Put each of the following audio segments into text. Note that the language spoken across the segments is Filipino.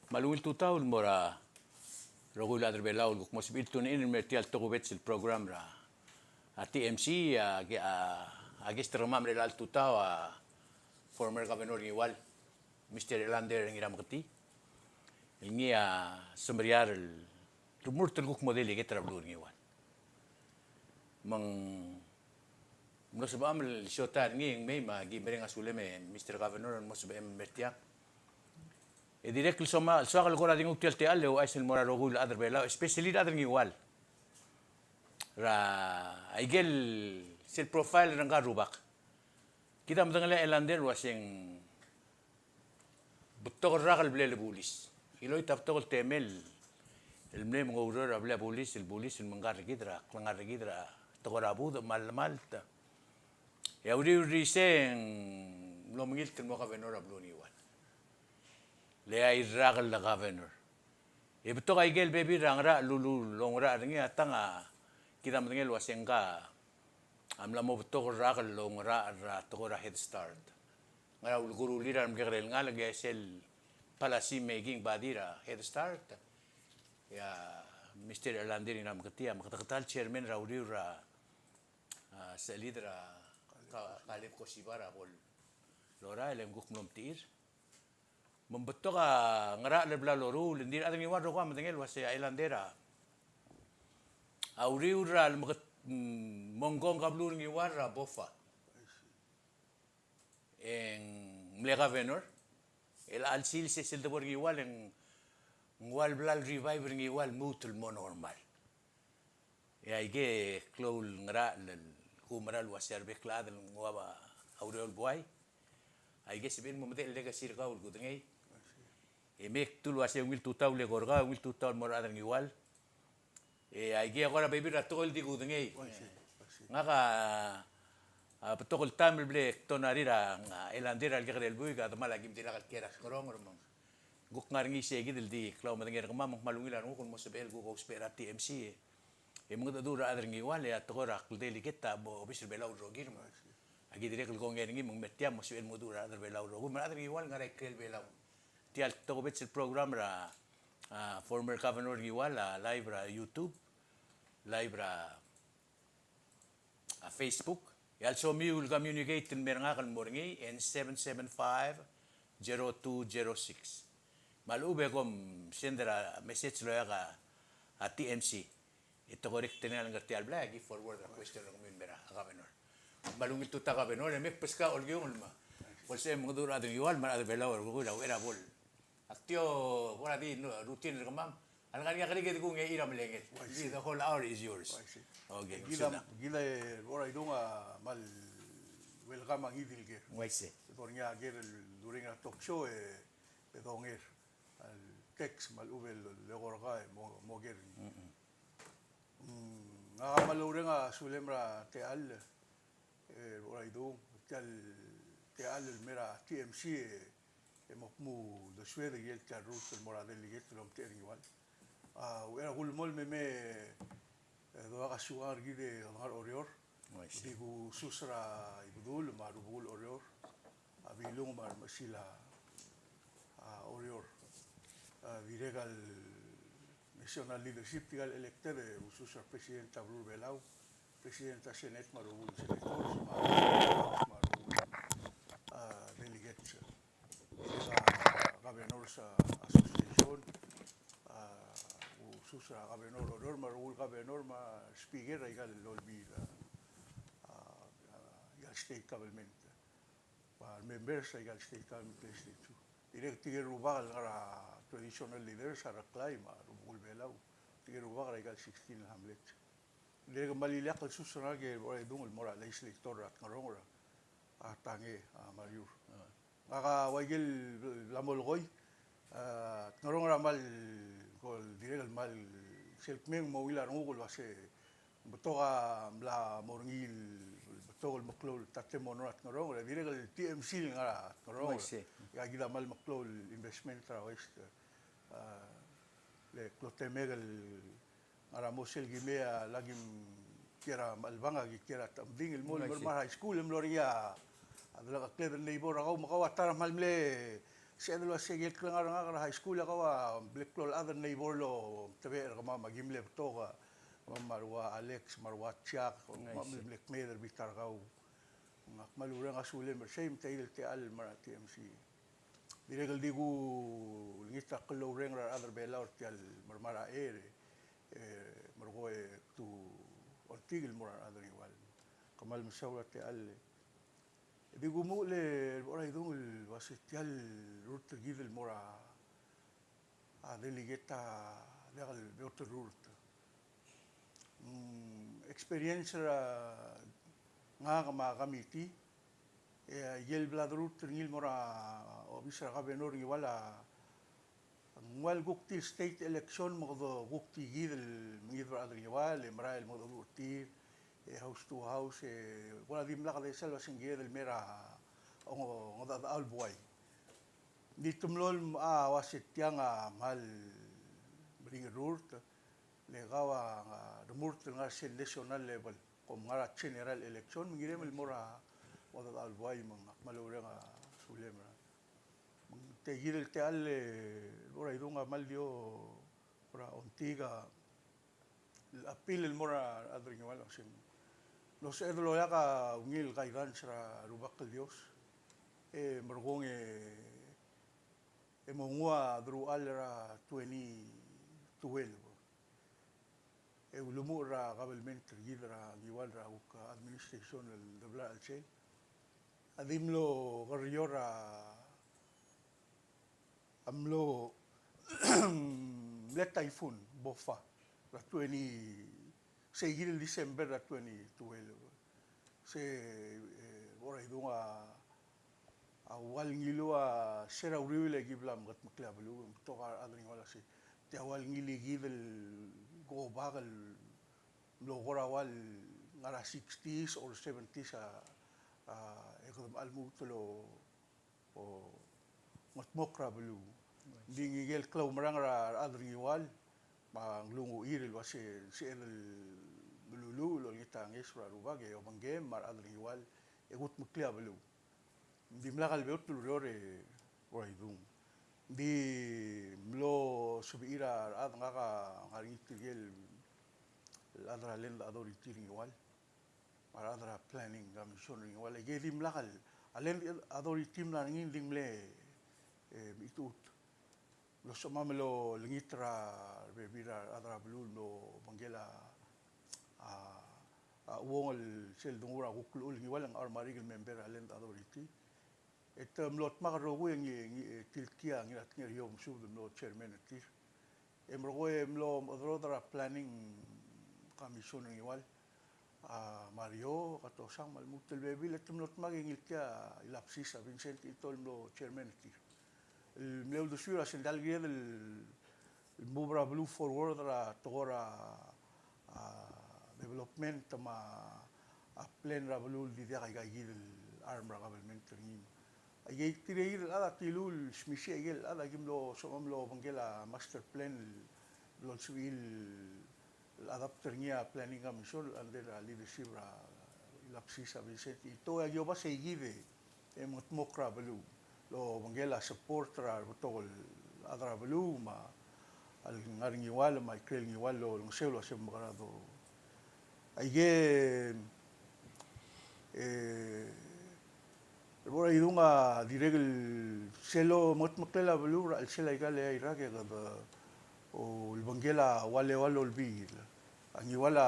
Malungil tutaw mora rogul adre belaul guk mos biltun in mertial togubet sil program ra a TMC agis termam relal tutaw former governor igual Mr. Elander ngiram kati ingi sembriar rumur telguk modeli ke trablur igual mang no sebam el shotar ngi may magi mereng asule me Mr. Governor mos be mertiak e direct soma soal gora ding uktel te alle o aisel mora rogul adre bela especially adre igual ra aigel sel profile ranga rubak kita mtangale Elander wasing بتطغل راغل بلا البوليس يلو يتبتغل تعمل المني مغورر بلا بوليس البوليس المنغار قدرة قلنغار قدرة تغور أبود مال يا وري سين لو مجلت المغافنور أبلوني وان ليا الراغل لغافنور يبتغل يجيل بيبي رانغرا لولو لونغرا رنجي أتانا كده مدنجل واسينغا أملا مو بتغل راغل لونغرا را تغور هيد ستارت ngara guru lira mgegrel ngala gesel palasi making badira head start ya Mr. Elander inam ketia makatatal chairman rauri ra sa lidera kalip ko sibara bol lora elem guk mnom tir membetok ngara lebla loru lendir adang iwan ro kwa mtengel wase Elandera auri ra monggong kablur ngiwar ra bofa en mlega venor el alsil se sel de borgi igual en igual blal reviver igual mutul mo normal e ay que clol ngra el kumra lo hacer beclad el ngwa aureol boy ay que se ben mo del lega sir gaul gudengay e mek tu lo hace wil tu taule gorga wil tu taul morada igual e ay que agora beber a todo el di gudengay nga betokol tamil blek tonarira Elandera algerel buiga adamala gimdira kalkera korong romong guk ngaringi segid di klaw madengер kamam malungilan ukon mo sebel guk spera TMC e mga dura adrengi wale at tokora kuldeli kita bo bisir belaw rogir mo agi dire kul gongengi mong metiam mo sebel mo dura adre belaw rogu man adrengi wal ngare kel belaw tial tokobet sil program ra former governor giwal live ra YouTube live ra Facebook. You also will communicate in Merangakal Moringi in 775-0206. Malube kom sendera message lo ka at TMC. Ito correct na lang ngerti albla gi forward a question ng mera governor. Malungit tuta governor me peska olgyong ma. Polse mo dura ading igual man ad bela or gula era bol. Atio wala di routine kamam. Ang kanya kali kung ira melengit. The whole hour is yours. Okay. Gila ora idunga mal welcome ang idil ke. Waise. Tornya ger during a talk show pedonger al text mal ubel legorga mo ger. Nga malure nga sulemra te al ora idung te al mera TMC mokmu de suede yel ta route el moradel liget lom te igual. Era gulmol me doa suar gide ngar orior digu susra ibudul marubul orior abilung mar masila orior viregal national leadership tigal elected susra presidenta Blur Belau presidenta senet marubul senators marubul delegates governors association susra governor oror marul governor ma speaker igal lolbi igal state government pa members igal state government president direct tiger rubal gara traditional leaders ara claim rubul belau tiger rubal igal 16 hamlet direct malilak susra ge dung mora legislator at ngarongora atange mariur aga wagil lamolgoy ngarongora mal kol direct mal selkmeng mawila ngugol wase betoga mla morngil betogol maklol tatemonot ngorong la direct TMC ngara ngorong ya gila mal maklol investment tra west le klotemegel ngara mosel gimea lagim kira malbanga kira tambing el mol mar high school mloria adla kleder neighbor ako makawatar malmle Siya dalo sige nga high school ako black lol other neighbor lo tabi ka magimle to ka marwa Alex marwa Chuck black mailer bitar ka malura nga sule mer same tail te al mara TMC diregal di gu ngita klo reng ra other bela or tial marmara margo tu ontigil mora other igual kamal masawra te al digo mule ora idul wasitial rut gidel mora a delegeta legal beoter rut experience nga kama kamiti yel blad rut ngil mora obisra ka benor wala ngwal gukti state election mo gukti gidel ngidra adri wal marael mo rutir house to house wala dim la kada selva singgir del mera ngoda alboy di tumlol wasit yang mal bring rurt le gawa rumurt nga sen national level kom ngara general election ngirem el mora ngoda alboy mang malure nga sulema te girel te al ora idunga mal dio ora ontiga apil el mora adri wal sin los edlo ya ka ungil kaidan sa rubak Dios mergong mongua dru alra 2012 ulumu ra government gidra giwal ra administration el dobla alche adimlo garriora amlo let typhoon bofa la 20 seguir el December de 2012 se ora idunga awal ngilo sera uriwile giblam gat maklablu to adring wala si te awal ngili gidel go bagal lo gora wal ngara 60s or 70s ekodam almutulo o matmokra blu dingigel klaw marang adring wal manglungu iril wasi si el lulu lo ngita ngesra rubage o mangem mar adri igual egut muklia belu di mlagal beot lurore roidung di mlo subira ad ngaga ngari tigel adra lenda adori tiring igual mar adra planning ga mission igual ge di mlagal alen adori tim la ngin dimle itut lo somamelo lingitra bebira adra blul lo mangela wongol sel dungura gukul ngi walang armarigel member alen authority mlot magro ngi tilkia ngi at ngi yom sub mlo chairman tir emro mlo odrodra planning commission ngi wal Mario kato sang mal mutel bebil mlot maging ilkia ilapsisa Vincent itol mlo chairman tir el mleo de sura sendal gel el mubra blue forward ra tora development ma a plan ra blue di dia ga gil arm ra government ring ay tirei ala tilul smisi gel ala gimlo somamlo bangela master plan lo civil adapter nia planning commission under leadership ra lapsisa Vincent ito yo ba se give mokra blue lo bangela support ra tol adra blue ma al ngaring igual ma krel igual lo selo se magrado aige bora idunga diregel selo motmokela blue al sela igale ira que o el bangela wale olbil ang iguala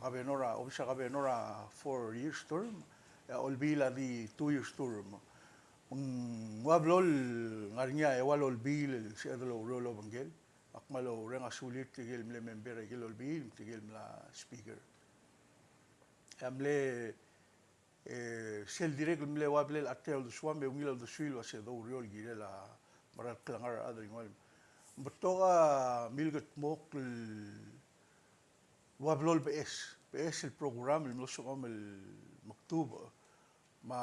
gabenora obisa gabenora 4 years term olbila di 2 years term wablol ngarnya ewal olbil si adlo rolo bangel akmalo renga sulit tigel mle member tigel olbil tigel mla speaker amle sel direct mle wable atel do swambe ngilo do suilo se do riol girela maral klangar adri ngol betoga milget mok wablol BS el program el mlosom el maktub ma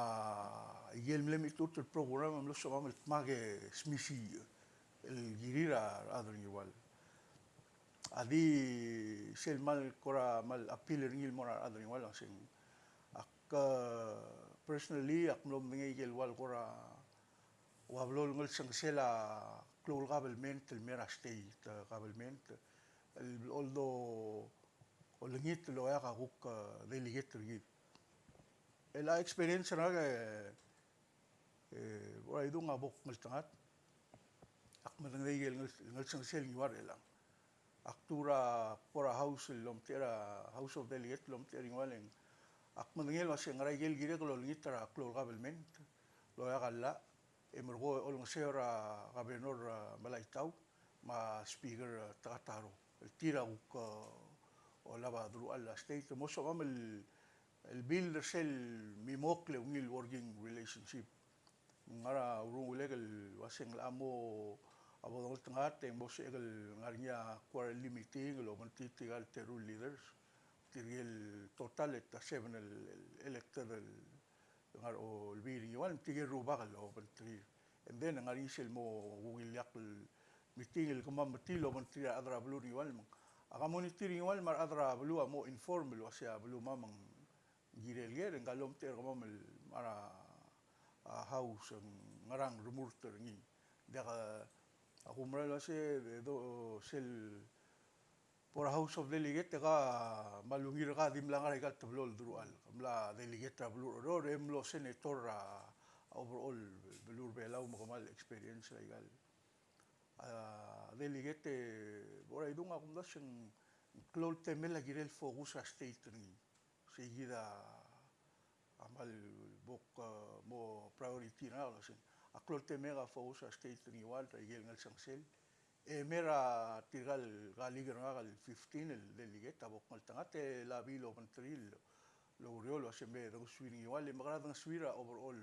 yel mle mitut el program mlosom el mage smisi el girira adri igual adi sel mal kora mal apil ngil mora adri igual sin ak personally ak mlo ngigel wal kora وابلول ngol sang sela klol government el mera state government el oldo olingit lo ya guk delegate git ela experience na wala idung abok ngol tangat ak madangay ngol sang sel ngiwar elang aktura pora house lom tera house of delegate lom tering waleng ak madangel was ngaray gel gire ko lingit tra klol government lo ya kala emergo olong sera gobernador malaitaw ma speaker takataro el tira uk o lava dulu alla state mo so am el builder sel mimokle ungil working relationship ngara urung legal waseng amo abo dol tangat en bos egal ngarnya quarterly meeting lo mantitigal teru leaders tirgel total et 7 el elected ngar o biri wan tigel rubagal o bantri and then ngari sel mo gugil yak meeting el kumam matilo bantri adra blur wan aga monitoring wan mar adra blue mo informal wasya blue mamang girel ger ngalom ter kumam mara house ngarang rumurter ngi daga ako mara se do sel por house of delegate ka malungir ka dimlang ay kat tablol durual kamla delegate tablol ro emlo senator overall belur belaw mo kamal experience ay gal delegate bora idung akum da sing klol temela girel focus sa state ni seguida amal bok mo priority na kasi aklol temela focus sa state ni wal taigel ngal sangsel mera tigal galiger ngal 15 el delegate abok ngal tangate labilo mantril lo riolo sembe do swing igual le magra do swira overall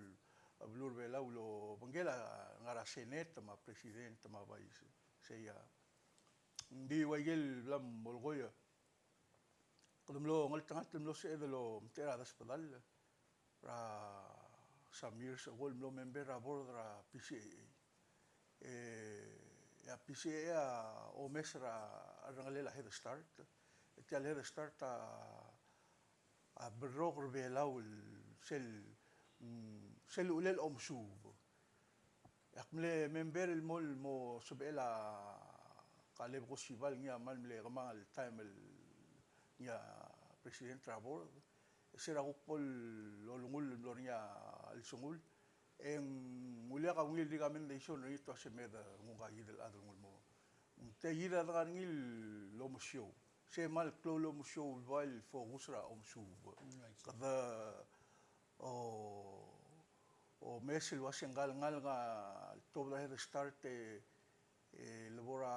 blur bela lo bangela ngara senate ma president ma vice seya ndi wayel lam bolgoya kodum lo ngal tangat lo se de lo mtera das pedal ra samir se gol lo member a bordra PCA ya PCA o mesra rangalela head start tia head start a berrogr belau sel ulel omsub yakmle member el mol mo subela kaleb ko sival nya mal mle gamal time el nya president Trabor sera gopol lolungul lornya al sungul en mulia ka ngil di kamen de ison ito se meda ngunga yidel adung mo te yida ngil lo musyo se mal klo lo musyo val focusra omsub kada o mesil wasengal ngal nga tobla head start labora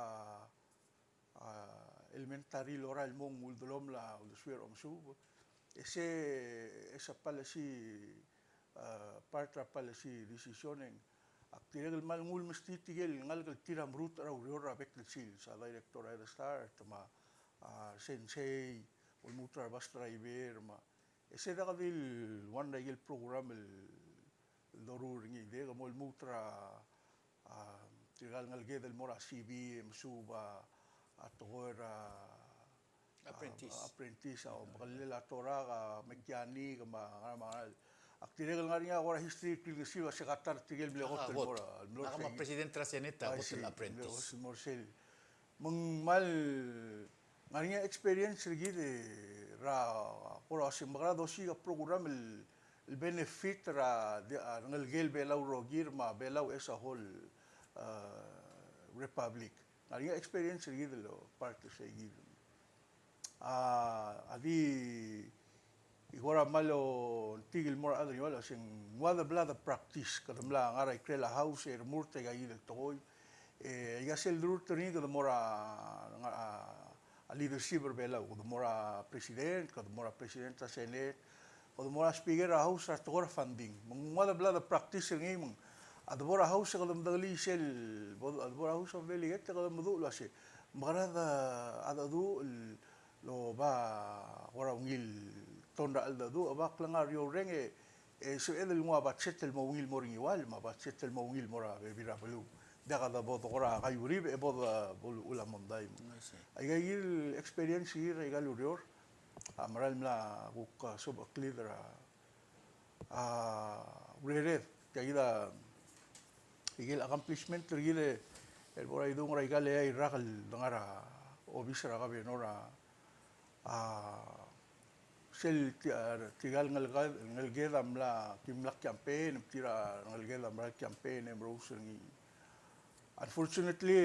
elementary lora el mong uldolom la ulswer omsub esa policy partra policy decision en aktirel mal ngul mesti tigel ngal tiram root ra uriora bekel sil sa director head start ma sensei ul mutra bastra iber ma ese da vil one day el program el dorur ngi de mo el mutra tigal ngal ge del mora CB msuba atogora apprentice o magalela toraga mechanic ma aktirel ngaria agora history tilgesiwa se gatar tigel ble hotel mora nakama president traseneta hotel apprentice morsel mong mal ngaria experience gi de ra por asimgra dosi program el benefit ra ngal gel belau rogir ma belau esa whole republic ngaria experience gi de lo parte se gi adi igora malo tigil mor adri wala sing wada blada practice kadamla ngara ikrela house er murte ga yidel toy ya sel dur tani kadamora a leadership bela kadamora president kadamora president sa senate kadamora speaker a house at togor funding mong wada blada practice ngi mong adbora house kadam dali sel adbora house of delegate kadam du la se marada adadu lo ba ora ungil tonda alda du abak langar yo renge so edel mo ba settle mo wil moring igual ma ba settle mo wil mora be bira belu daga da bod ora gayuri be bod bol ula mondai ay gayil experience hier ay galurior amaral mla buk sob clear rere kayida igil accomplishment rigile el por ahí dong raigale ay rakal dangara obisra ka benora sel tigal ngalgeda mla kimlak campaign tira ngalgeda mla campaign emrosen unfortunately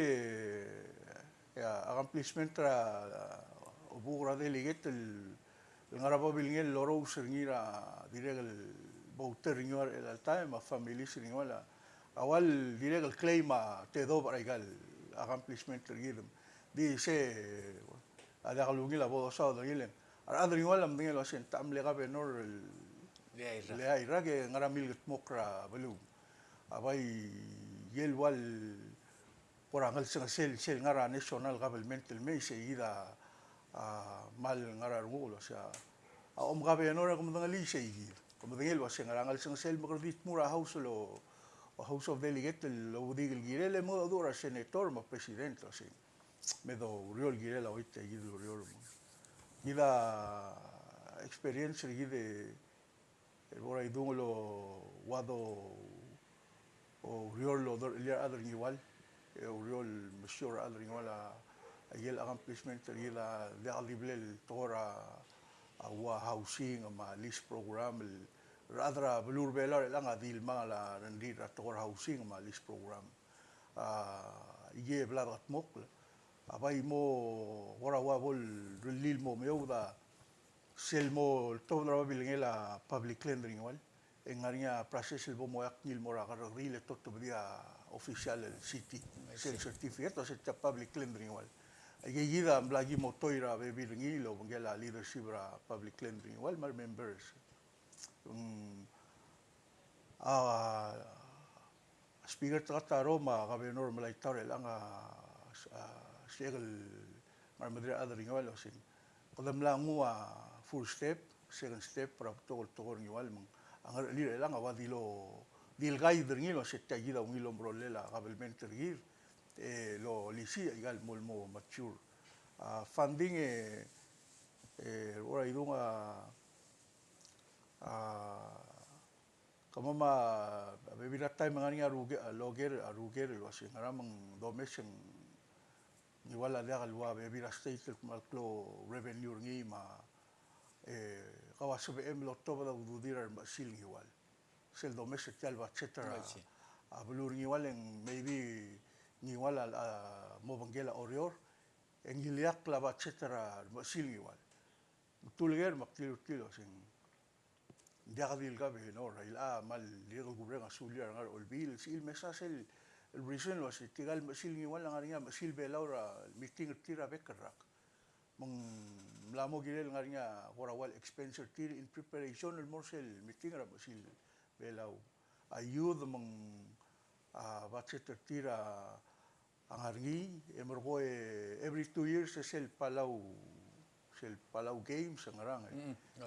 ya accomplishment ra obura delegat el ngarapa bilngel loro userngira direk el bouter ringual el time a family ringuala awal direk el claim a te do raigal accomplishment rigidum di se ada kalungi la bodo sa dangile ada ringual am dingel wasen tam lega benor le ai rage ngara mil mokra belu abai yel wal por angal sel ngara national government el me seguida mal ngara rulo sea om gabe no como dangali segi como dingel wasen ngara ngal sel makrodit mura house lo House of Delegates lo digil girele mo dura senator ma presidente así me do riol girela oite gido riol gida experience gide el bora idungolo wado o riol lo lia adr igual o riol monsieur adr igual a yel accomplishment gida de alible tora awa housing ma list program radra belur belar lang adil mala rendi rator housing ma list program ye bladat mok abai mo ora wa bol lil mo meuda sel mo tobra bilngela public cleansing wal engaria process el bomo akil mora garrile toto dia official el city sel certificate o set public cleansing wal ye gida blagi mo toira be bilngilo ngela leadership ra public cleansing wal mar members speaker trata Roma gobernador malaitare langa segel mar madre other igual o sin kodam langua full step second step para togol igual ang lire langa wadilo dil guide ngilo se tagida ngilo brolela gabelmente gir lo lisi igual molmo mature funding ora idunga como ma bebira time ngani aruger lo así ngaramang domestic igual la galwa bebira state malclo revenue ngi ma kawas be lo toba da udira basil igual sel domestic talba etcétera ablur igual en maybe igual a mobangela orior en giliak la etcétera basil igual tulger makilo sin diagdil gabe no raila mal ligo gubrenga sulia ngar olbil sil mesas el reason lo se tigal sil igual ngaringa sil be laura meeting tira bekerak mong lamo girel ngaringa gorawal expense tir in preparation el morsel meeting ra sil be lau ayud mong budget tira angarngi emorgo every 2 years es el Palau Games ngarang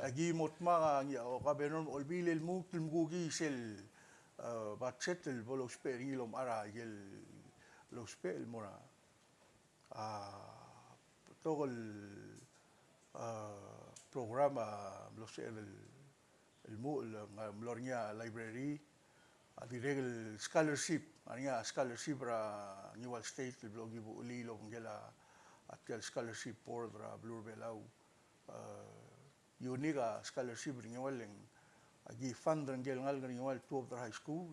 agi motma o kabenon olbil el mutul mugi sel budget el bolos perilom ara yel los pel mora togol programa los el lornya library adireg el scholarship ania scholarship ra New State el blogi lilo ngela atel scholarship por dra blur belau uniga scholarship ringwaleng agi fund ngel ngal ringwal to of the high school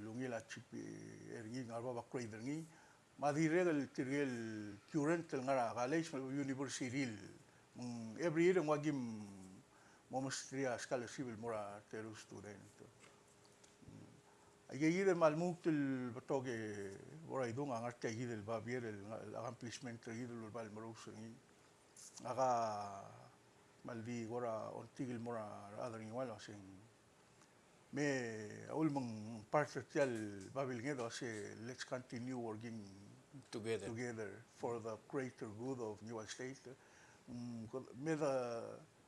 lungila chipi ergi ngalba bakroid ngi madire el tirgel current ngara college university every year ngagim momstria scholarship mora teru student agi yide malmut el batoge ora idung angarte yide el babier el accomplishment yide el bal marus ngi aga maldi gora ontigil mora other igual asing me ulmang partial babil ngedo se let's continue working together for the greater good of New State me da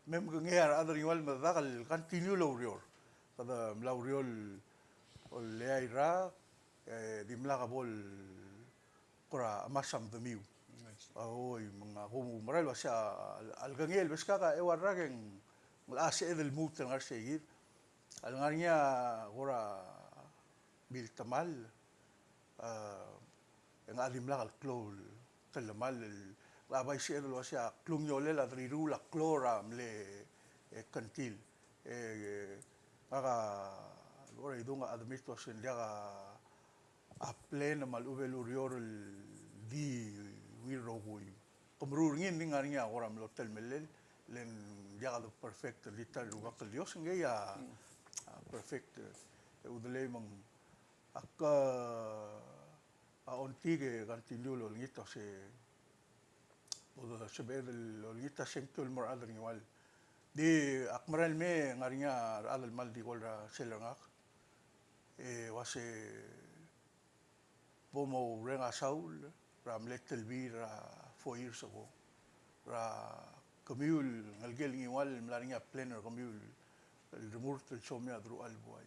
mem ngear other igual me da continue laurior kada lauriol o leaira dimlaga bol kora masam demiu oi mga como moral sa algangel beskaga e warragen la se del mut ngar seguir alngania gora bil tamal ang alimla al klol talamal labay siya lo siya klungyole la rirula klora mle kantil kaka ora idunga administration dia a plena mal uvel urior di wirogui komrurngin ningaringa ora mlo telmelel len dia ka perfect litar lugar ke dios ya perfect udele mang akka a ontige gantillo lo ngito se o se ve lo ngita sento el mor adri igual di akmaral me ngarinya adal mal di golra selangak wase pomo renga saul ram letel vira 4 years ago ra commule ngalgel igual mlarinya planner commule el remur el somia dru alboy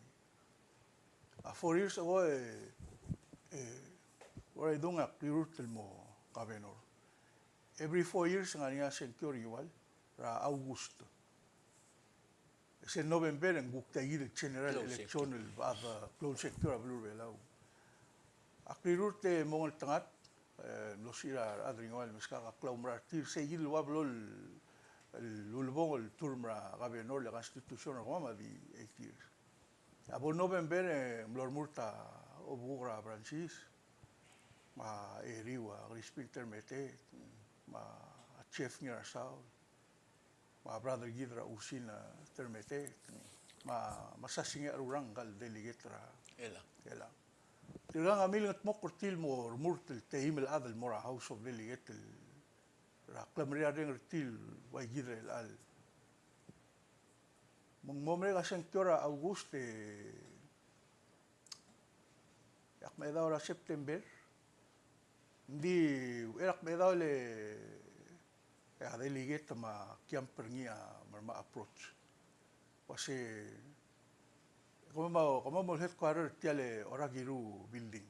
a 4 years ago ora idunga klirut el mo kabenor every 4 years ngarinya secure igual ra augusto ese november en guktagir general election el baba close sector blue belau aklirut te mongol tangat lo sira adringal miskaka klaumra tir seguir wablol lulbong el turmra gabenor la constitution roma di 8 years abo november mlor murta obugra branchis ma eriwa rispinter mete ma chef ngira sao ma brother gidra usina termete ma masasinga urang gal delegetra ela tilang amil ngat mo kortil mo murtel teimel adel mora house of delegate ra klamria deng til wai gidra el al mong momre ga sentora auguste yak me da ora september di erak me da le ya delegate ma kiamper ngia ma approach wase como mo headquarter tiale oragiru building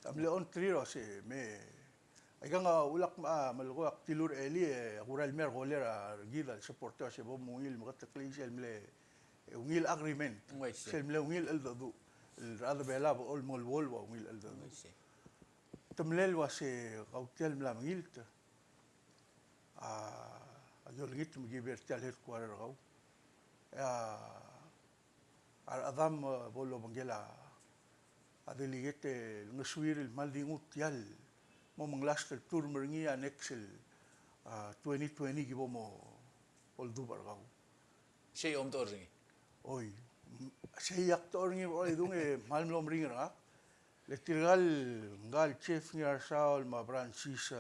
amle on trio se me aganga ulak ma malgo aktilur eli agural mer golera gida supporter se bom ngil magat klise mle ungil agreement sel mle ungil el do el rada bela ol mol volvo ungil el do tamlel wase qautel mla ngilta yolgit mgiberti al headquarter gau adam bolo bangela adeligete ngsuir el maldingut yal mo manglas el turmer ngi anexel 2020 gibo mo ol dubar gau Siya yung ringi. oi sei actor ngi oi dunge malmlom ringra le tirgal ngal chef ngi arsaul ma branchis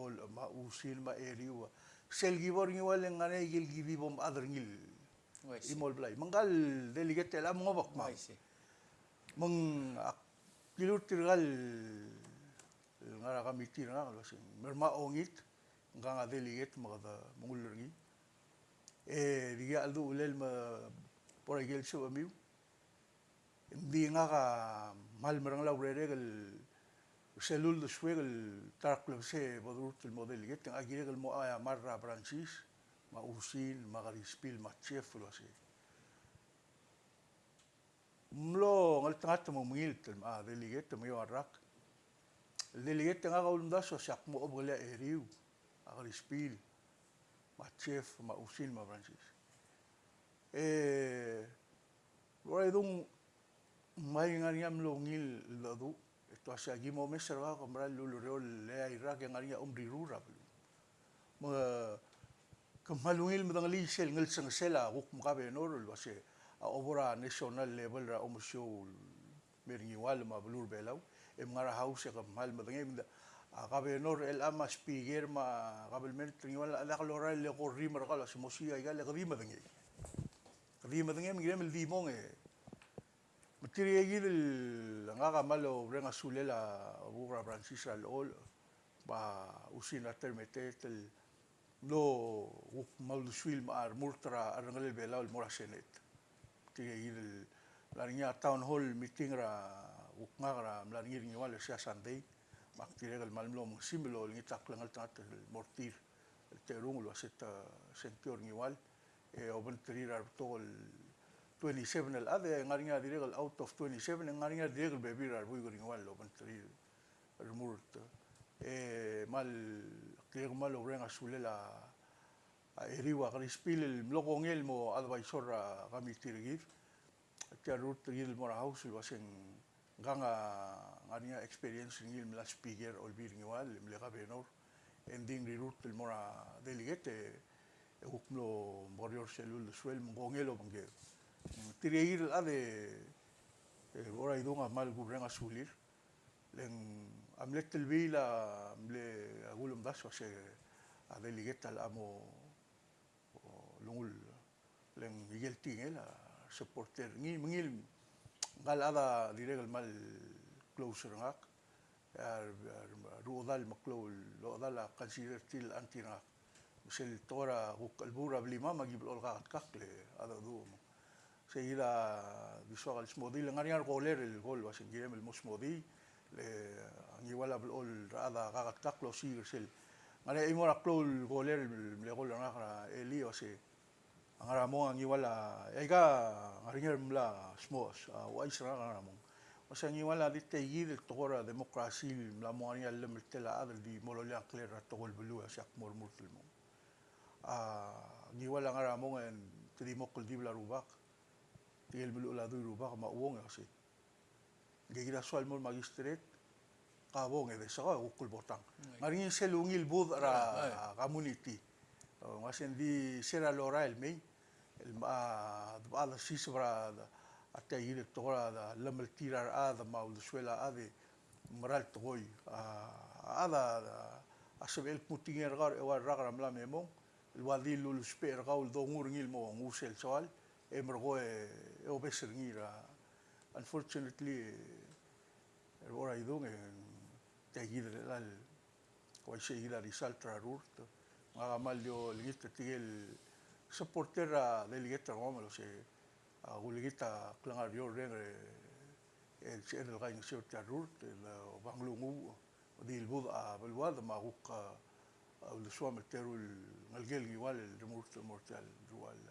ol ma usil ma eriwa sel gibor ngi wal ngane gil gibom adr ngil imol blay mangal delegate la ngobak ma mang kilur tirgal ngara kamitir nga kalwasin merma ongit nga delegate magada mungulurgi diga aldo ulel ma por gel so amiu di nga ka mal merang la urere selul de suegel tarkle se bodurt el model get agire el mo marra branchis ma usin ma garispil ma chef lo así mlo ngal tangat mo mungil ma delegate mo yarak el delegate nga ulum da so sak mo obgele eriu agarispil ma chef ma usin ma branchis ora idung mai ngariam lo ngil do to asya gimo meserga comprar lulurol le ira que ngaria umri rura mo kamalungil madangali sel ngel sang sela guk mukabe norul wase a obra national level ra omusyo meringiwal ma blur belau ngara house ka mal madangem a kabe nor el ama speaker ma kabel men tringiwal ala kalora le ko rimar kala simosia igal le kadi madangem ngirem el dimong Matiri gil nga malo renga sulela bura Francis al ol ba usina termetet el lo mal suil mar murtra arngal bela el mora senet tiri gil la niña town hall meeting ra ukngra la niña ni wala sia sunday maktire el malmlo simbolo ni taklangal tat el mortir el terung lo seta sentor ni wal oben trir ar 27 el ade ngaringa diregal out of 27 ngaringa diregal bebirar bui goring wal lo pantri remurt mal klieg mal orenga sulela eriwa krispil el blogongel mo advisor gamitirgir tia rut trigil mora house wasen ganga ngaringa experience ngil mla speaker olbir ngwal mlega benor ending rut el mora delegate uklo morior selul suel ngongelo bange tirigil ade ora idunga mal gubrenga sulir len amlet el vila amle agulum das wase adeligeta al amo lungul len Miguel Tingel supporter ngil ngal ada diregal mal closer ngak ruodal maklol lo dala consider til antina sel tora albura blima magib olgat kakle ada do seguida visual smodi ngariar goler el gol wasen girem el mosmodi le angiwala ol ada gagat kaklo sig sel ngare imora klol goler le gol ngara eli wase ngara mo angiwala ega ngaringer mla smos waisra ngara mo wase angiwala ditayid tora demokrasi mla mo ania lemtela adel di mololia clear togol bulu asak mormurtul mo ngiwala ngara mo en trimokol dibla rubak tigel bulu la du rubak ma uong asi gegira soal mo magistrate kabong de sa ukul botang ngaringin selungil bud ra community ngasen di sera lora el mei el ada sisbra até ir tora da lemel tirar ada ma suela ade moral toy ada asbel putinger gar e war ragra mla memo el wadil ul sper gaul do ngurngil mo ngusel soal emrgo e obeser ngira unfortunately ora idung tegir al ko seguir risal trarurt nga malio ligita tigel supportera delegata ngomelo se aguligita klangario rengre el ser el gain se trarurt el banglungu dil bud a belwad ma guqa el suam terul ngalgel igual el remurt mortal rual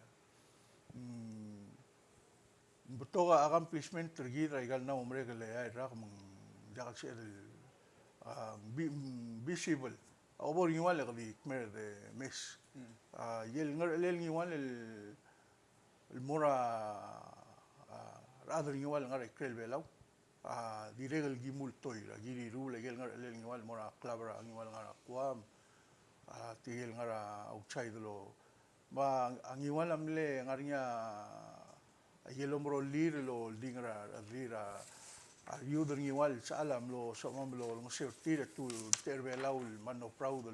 بتوغا accomplishment ترجيد رجال نوم رجل هاي رغم جال شيء visible أو يوال اللي كمير مش يل يوال المورا رادر يوال نغير كريل بلاو دي رجل جيمول تويرا جيري رولا يل نغير يوال مورا كلابرا يوال نغير قوام تيل نغير outside لو ما يوال أملي نغير yelom rolir lo dingra adira ayudar igual salam lo somam lo ngosir tira tu terbe laul mano proud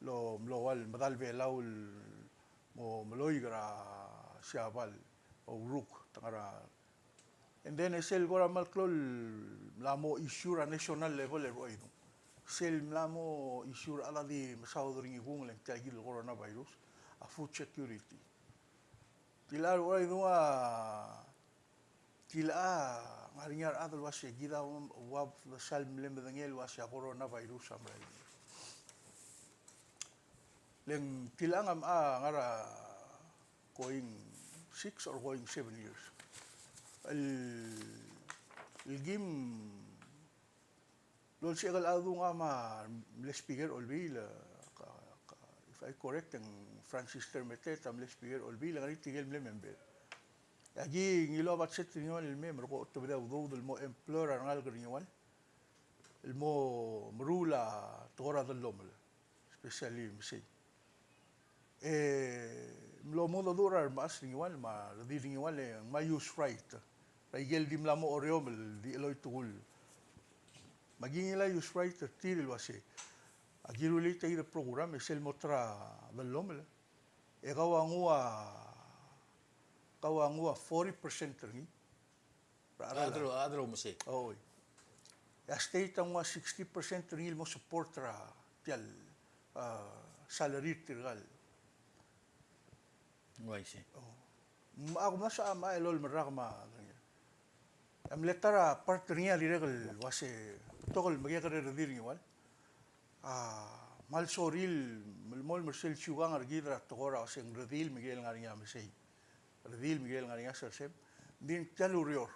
lo wal madal be laul mo mloigra siabal o ruk tangara and then sel gora malklol lamo issue a national level eroido sel lamo issue ala di masawdring igung len tagil coronavirus a food security Tilar ora idua tila ngaringar adal wase gida wab sal mlem dangel wase corona virus amrai leng tilangam ngara going 6 or going 7 years el gim lol segal adu ngama les speaker olbil if I correct and Francis Termetet am les speaker olbil ngari tigel member agi ngilo bat set ngol el member ko to bida udud el mo employer ngal ngol el mo mrula tora del lomel especially msi mlo modo durar mas ngol ma di ngol ma use right raigel dim lamo oreomel di eloy tugul magingila use right tiril wase agiruli tayo program esel motra del lomel kawangua 40% ringi adro mo si oi ya state ang 60% ringi mo support ra tial salary tirgal wai si ako masa ama elol maragma am letara part ringi diregal wase tokol magyakare redir ngiwal mal soril mol mersel chugang argidra tokora sing redil miguel ngaringa mesei Redil Miguel nga Sir Sem. Din Chalurior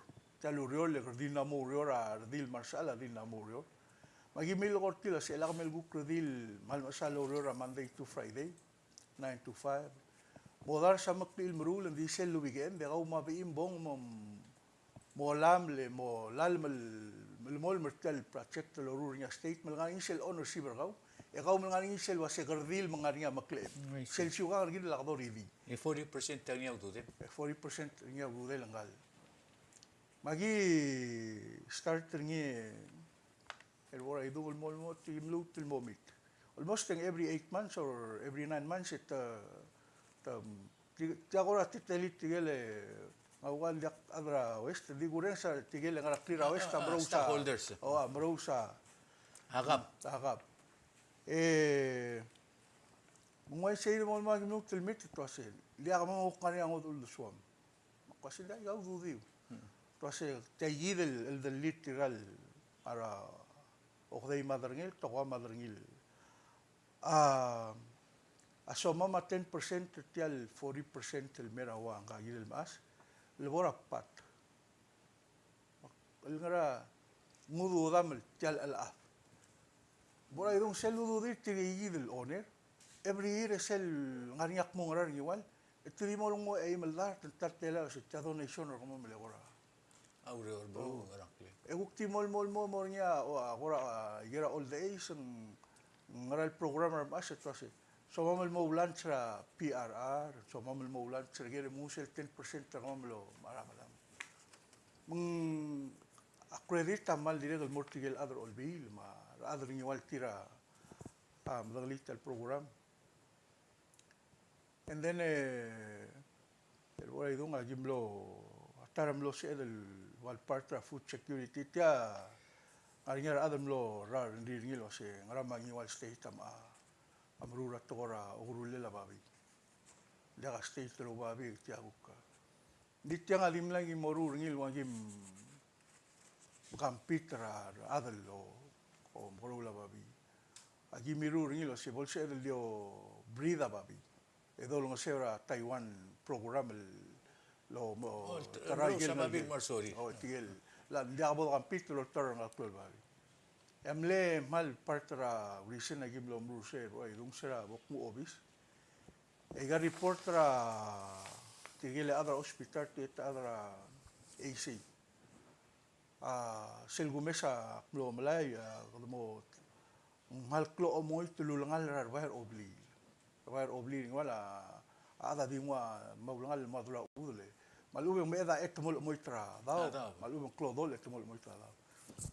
le Redil na Murior a Redil Marsala din na Murior. Magimil ko tila sa ilang melguk Redil Malmasala Urior a Monday to Friday 9 to 5. Modar sa makpil marul di sel weekend de kau mabiimbong mo lamle mo lalmal mol mertel project lorur nya state malngani sel ownership kau ikaw malngani sel wa sekardil mangani makle sel siwa ngid la kador idi 40% ang niya ututin. 40% nya budel ngal magi starter ni el wora idul mo timlut til momit almost every 8 months or every 9 months it tiagora titelit tigele ngawan dak adra west di guren sa tigele ngara clear west bro sa Stakeholders. bro sa Hakap. mungay say mo magno tilmit to ase liya mo kani ang udul swam kasi da yaw dudi to ase tayid el literal ara okday madarngil to ko madarngil asoma ma 10% tial 40% el merawa ang gagil mas lebora pat el ngara ngudu dam tial al af bora idong selu di tiri del owner every year sel ngariak mo ngarar igual itri mo mo ay maldar tatela sa donation or como me lebora Aureo bro ngarakle. ukti mol nya o agora yera all the age ngaral programmer mas ito si so mamal mo lunch ra PRR so mamal mo lunch ra gere musel 10% ra mamlo maramalam acredita mal dire del mortigel other all bill ma other igual tira madalit el program and then el boy dong agimlo ataramlo se del Walpartra food security tia aringer adamlo rar ndirngilo se ngarama igual state amrura tora urule la babi daga state lo babi tia buka ditya ngalim lang imorur ngil wangim kampitra adalo o morula babi agi mirur ngilo se bolse del dio brida babi edo lo ngasera Taiwan program lo mo Taray sa mabing marsori. o tigel la diabo kampitra lo tor ngakol babi emle mal partra reason agim lo mruse o idung sera bokmu obis ega reportra tigele adra hospital te adra AC selgumesa lo malay mo mal klo mo tululangal rar bayar obli wala ada dingwa maulangal madula udle malubeng meda etmol moitra daw malubeng klodol etmol moitra daw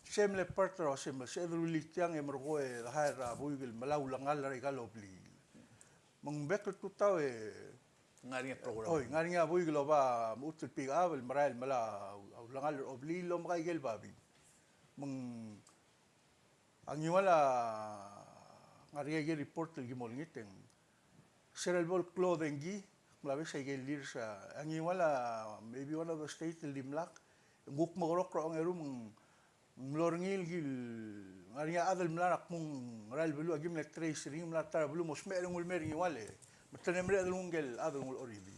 semle partra semle sedruli tiang emergo e haira buigel malaulangal rar galobli mengbek tu taw Ngaring program. oy ngari nga buigel ba mutul pigabel maral mala ulangal obli lo makaigel babi meng ang wala ngari nga report el gimol ngiteng cerebral clothing gi mlabe sa igel lir sa ang wala maybe one of the state el dimlak nguk magorok ro ang erum mlorngil gil ngari nga adal mlarak mong ral belu agim na trace ring mlatar belu mosmer ngul mer ngiwale matanemre adal ngel adal ngul oribi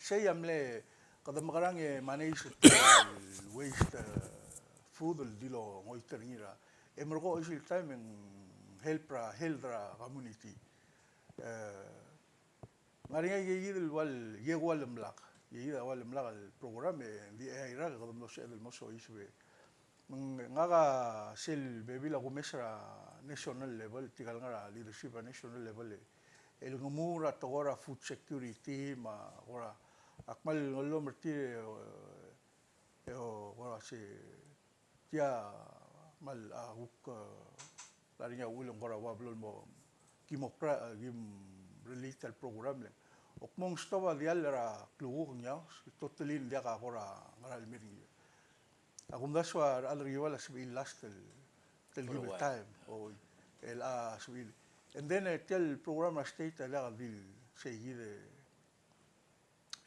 say amle kada makarang manage waste food dilo ngoiter ngira emergo isil time en helpra heldra community ngari nga yidil wal yewal mlak yida wal mlak al program di era kada mo se del moso isbe ngaga sel bebila kumesra national level tikal ngara leadership national level el ngumura togora food security ma ora akmal ngolo merti ora se tia mal ahuk larinya ulong ora wablol mo kimokra gim relate al program le okmong stova dial ra klugo nya totally dia ka ora ngaral miri Akum daswa already wala sabi last till give time o el sabi and then tell program state ala dil seguir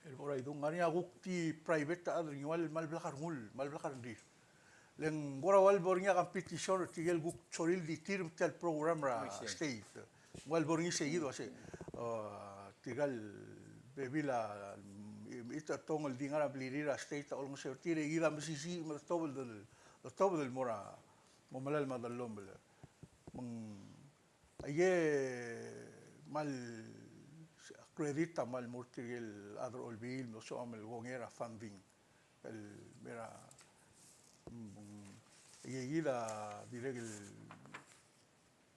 el bora idong ngani agukti private already wal malblakar dir leng bora wal bornya competition tigel guk choril di tir tel program ra state wal bornya seguido ase tigal bebila ita tong el dingara blirira state olong se tire ira masisi ma tobel del mora mo malal madallom bela mang aye mal acredita mal mortigel adro olbil no so amel gongera funding el mera aye ira direk el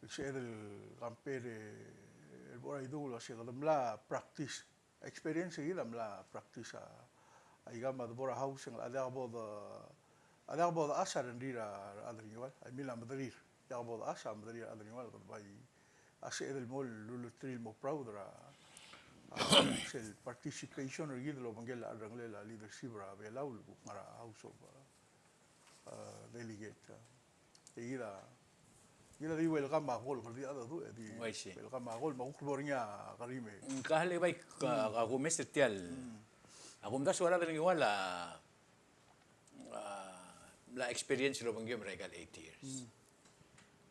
ser el campere el bora idulo se la practice experience ira la practice ay gama bora house ang ada bod asar ndira adrinwal ay mila madrir ya bod asa madrir adrinwal bay ase el mol lulu tril mo proud ra el participation or gidlo bangela adranglela leadership ra belaul mara house of delegate ira di welcome gol di ada tu di welcome gol mo kubornya karime kahale bay ako mesetial ako mda suara dengan wala la experience lo bangyo regal 8 years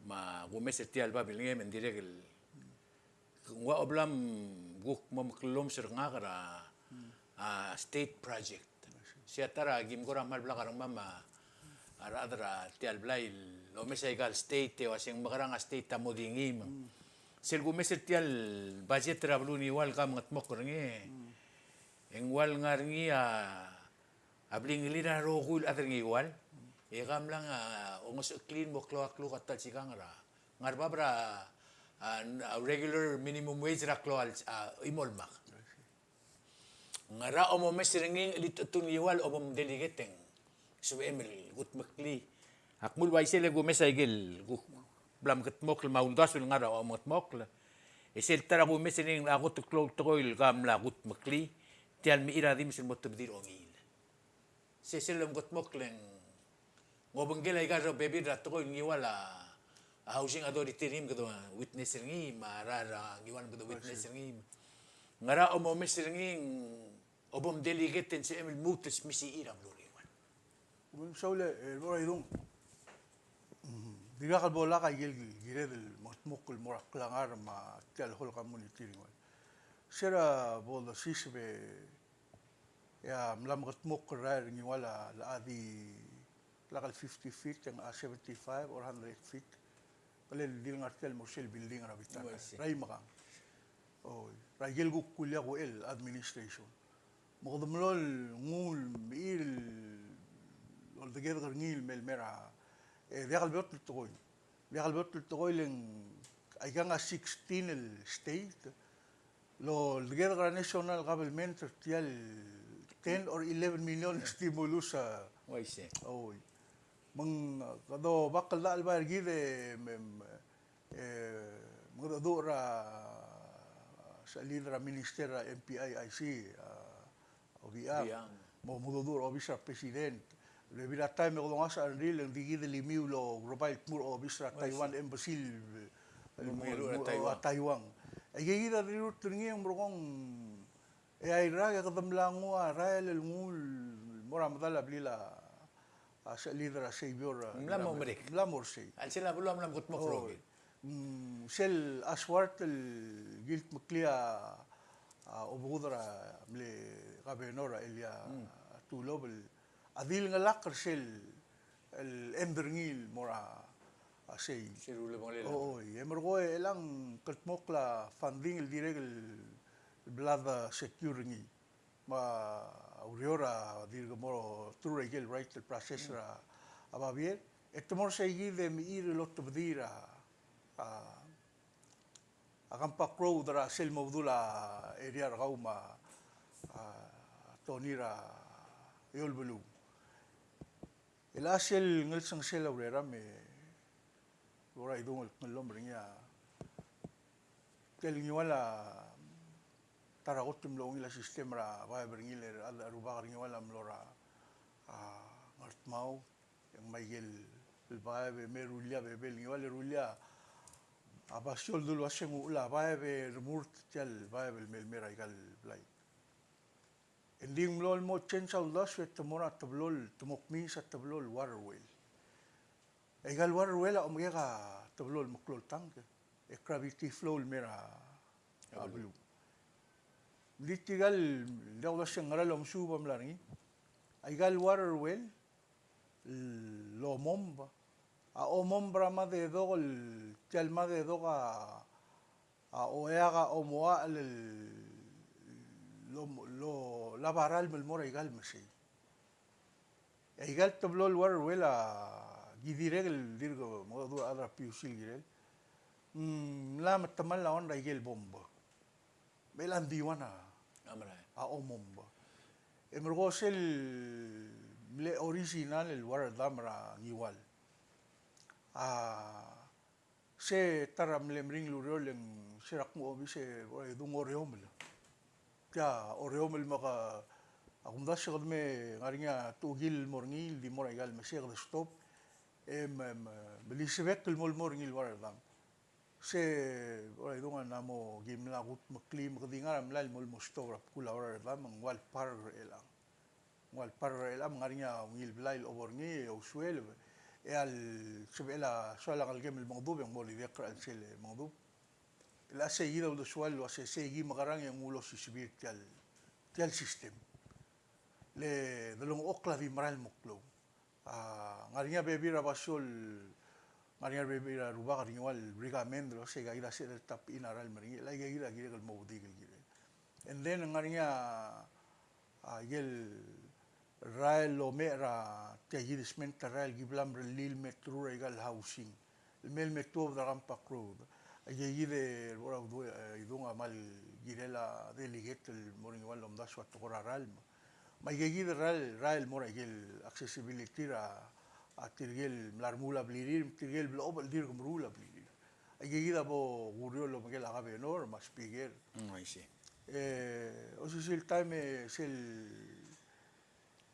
ma ako mesetial ba bilnge mendire gel wa oblam guk mamklom sir ngakara state project siya tara gim gora mal blakarang mama adra tial blay lo mesaigal state te wasing makarang state ta modingim sel gumeset tial budget rablu ni wal kam ngat mok ngi eng wal ngarngi abling lira rogul adrengi wal e kam lang ongos clean mo kloak lu katal sikang ra ngarbabra regular minimum wage ra kloal imolmak ngara omo mesrengi litutun iwal omo delegateng so emil gut makli akmul waisele go mesaigel go blam ketmok maundas ul ngara o motmok esel tara go mesening ako to klog toil gam la gut makli tial mi iradim sil motbdir ongil seselom gotmok leng ngobengel ay garo baby rat ko ngi wala housing authority rim gado witness ngi marara ngiwan gado witness ngi ngara o mo mesening obom delegate se emil mutus misi iram Saule el bora idung diga kal bola ka yel gire del mokul morak langar ma tel hol community ringol sera bola sisbe ya mlam gat mok rar ngi wala la adi lakal 50 feet and 75 or 100 feet kale dil ngartel morsel building rabitan rai maka oh rai yel gu kulya ko el administration mo domlol ngul il الدقيقة غنيل مل مرا ديال بيوت التقوي لين أيجانا 16 الستيت لو الدقيقة ناشونال قبل منتر تيال 10 or 11 مليون ستيمولوس ويسي أوي من قدو بقى لا الباير جيدة من دورة ساليدرا مينيستيرا MPIIC أو بيام مو دور أوبيسر بريسيدنت le vira tai me golonga sa ril ang digi de limiu lo global mur o bisra Taiwan embassy Taiwan ay gira riru tringi ang brokong ay ra ka damlango ra el ngul mora madala blila sa lidera savior mlamor sei al sila bulo mlam gut mokrogi sel aswart el gilt mklia obudra mle gabenora elia tulobel adil nga lakar sel el emberngil mora asay sirule molela oo emergo elang katmokla funding el direk el blada securing ma auriora dirga moro turregel right el process ra ababier etmor segi de mi ir lot tbdira akampa crow dra sel mawdula area gauma tonira yolbulu el asel ngel sang sel aurera me ora idong el lombrinya tel ngiwala taragotum lo ngila sistem ra ba bringile al ruba ngiwala mlora martmau yang mayel el ba be merulia be bel ngiwala rulia abasol dul wasengu la ba be murt tel ba be melmera igal blai ending mlol mo chen sa ulas wet mora tablol tumokmi sa tablol waterwell egal waterwell o mga tablol moklol tank e gravity flow mera ablu litigal daw da siyang ngaral om subam laringi. Aigal water well lo momba. A o mombra ma de dogol tial ma de doga a oeaga o moa lo labaral mel mora igal mesi. Igal tablo el water well a gidireg el dirgo mo du adra piusil girel. La matamal la onda igel bomba. Melan diwana Amra. a o momba. Emergos el original el water damra igual. Se taram lemring luriol en serak mo obi se dung oreomel. Kaya oreomel maka akumdas siya kadme ngaringa tugil morngil di mora igal mesya kada stop belisibek kel mol morngil water dam. Se oray dunga namo gimla gut maklim kadinga ramlal mol mostobra kula water dam ang wal par elang. Wal par elang ngaringa ngil blail oborngi o suel al سبعلا سؤال على الجيم المغضوب يقول لي يقرأ الشيء المغضوب لا سيدا وده سؤال وسيجي مقران يقولوا سيسبير تال سيستم le dalong okla di maral muklo ngarinya bebira basol ngarinya bebira ruba karingwal brigamendro se gaira se del tap inaral meringi la gaira gira el mawdi gire and then ngarinya yel rael lo mera te yidisment rael giblam lil metro egal housing el mel metro da rampa road ayide ora idunga mal girela delegate el morinwal om da swat raral ma yegide rael mora gel accessibility a tirgel larmula blirir tirgel global dir gumrula blirir ayide bo guriolo miguel agabe nor mas piger I see. O si el time es el